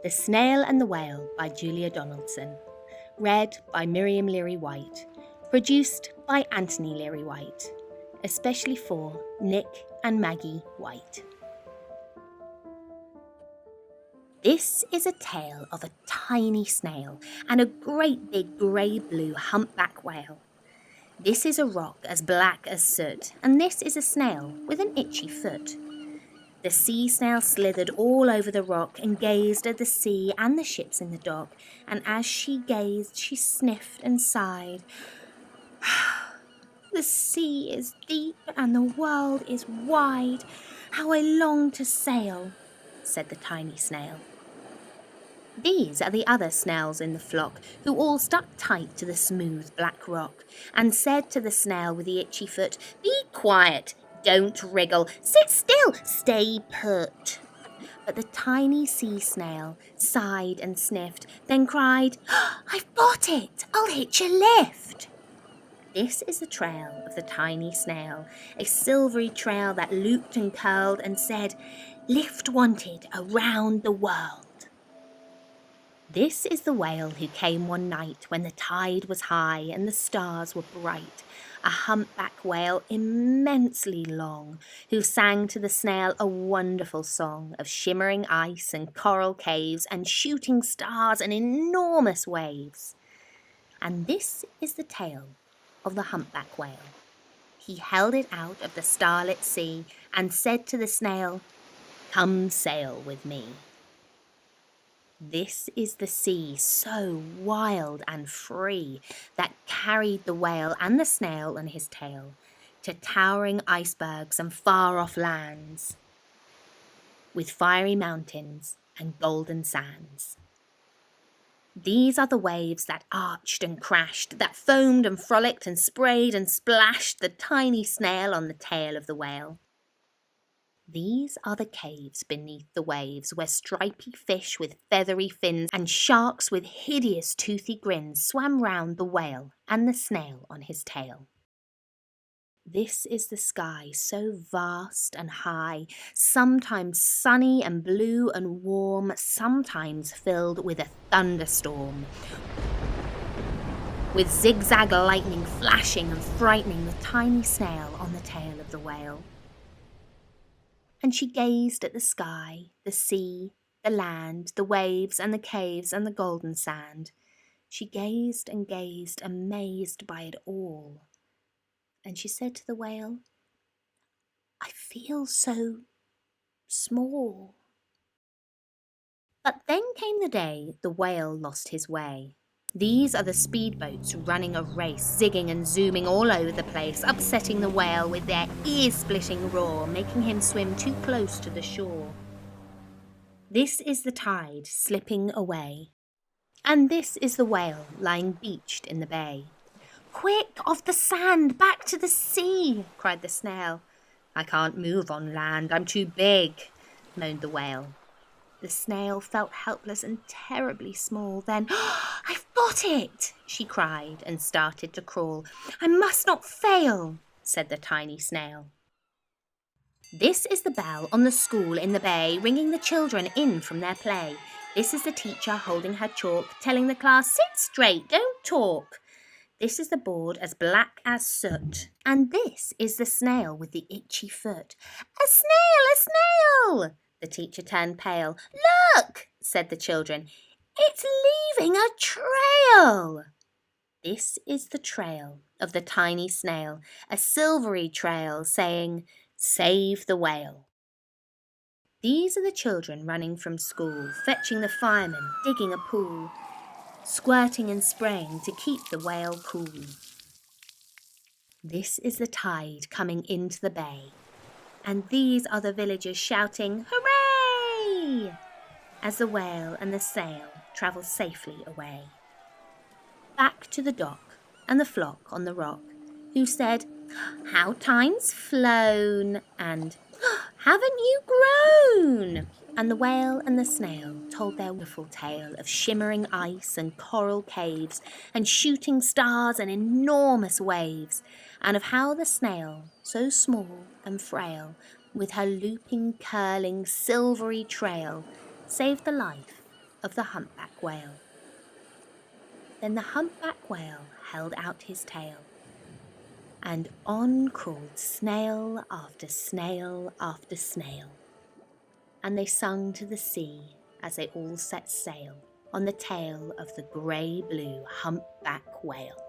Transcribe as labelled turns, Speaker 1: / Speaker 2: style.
Speaker 1: The Snail and the Whale by Julia Donaldson. Read by Miriam Leary-White. Produced by Anthony Leary-White. Especially for Nick and Maggie White. This is a tale of a tiny snail and a great big grey-blue humpback whale. This is a rock as black as soot, and this is a snail with an itchy foot. The sea snail slithered all over the rock and gazed at the sea and the ships in the dock, and as she gazed, she sniffed and sighed. The sea is deep and the world is wide. How I long to sail, said the tiny snail. These are the other snails in the flock, who all stuck tight to the smooth black rock, and said to the snail with the itchy foot, "Be quiet, don't wriggle, sit still, stay put." But the tiny sea snail sighed and sniffed, then cried, "I've got it, I'll hitch a lift." This is the trail of the tiny snail, a silvery trail that looped and curled and said, "Lift wanted around the world." This is the whale who came one night when the tide was high and the stars were bright, a humpback whale immensely long, who sang to the snail a wonderful song of shimmering ice and coral caves and shooting stars and enormous waves. And this is the tale of the humpback whale. He held it out of the starlit sea and said to the snail, "Come sail with me." This is the sea so wild and free that carried the whale and the snail on his tail to towering icebergs and far-off lands with fiery mountains and golden sands. These are the waves that arched and crashed, that foamed and frolicked and sprayed and splashed the tiny snail on the tail of the whale. These are the caves beneath the waves where stripy fish with feathery fins and sharks with hideous toothy grins swam round the whale and the snail on his tail. This is the sky so vast and high, sometimes sunny and blue and warm, sometimes filled with a thunderstorm, with zigzag lightning flashing and frightening the tiny snail on the tail of the whale. And she gazed at the sky, the sea, the land, the waves and the caves and the golden sand. She gazed and gazed, amazed by it all. And she said to the whale, "I feel so small." But then came the day the whale lost his way. These are the speedboats running a race, zigging and zooming all over the place, upsetting the whale with their ear-splitting roar, making him swim too close to the shore. This is the tide slipping away, and this is the whale lying beached in the bay. "Quick, off the sand, back to the sea," cried the snail. "I can't move on land, I'm too big," moaned the whale. The snail felt helpless and terribly small. Then, "I've got it!" she cried and started to crawl. "I must not fail," said the tiny snail. This is the bell on the school in the bay, ringing the children in from their play. This is the teacher holding her chalk, telling the class, "Sit straight, don't talk." This is the board as black as soot. And this is the snail with the itchy foot. "A snail, a snail!" The teacher turned pale. "Look," said the children, "it's leaving a trail." This is the trail of the tiny snail, a silvery trail saying, "Save the whale." These are the children running from school, fetching the firemen, digging a pool, squirting and spraying to keep the whale cool. This is the tide coming into the bay. And these are the villagers shouting, "Hooray!" as the whale and the sail travel safely away. Back to the dock and the flock on the rock, who said, "How time's flown," and "Haven't you grown?" And the whale and the snail told their wonderful tale of shimmering ice and coral caves and shooting stars and enormous waves, and of how the snail, so small and frail, with her looping, curling, silvery trail, saved the life of the humpback whale. Then the humpback whale held out his tail, and on crawled snail after snail after snail, and they sung to the sea as they all set sail on the tail of the grey-blue humpback whale.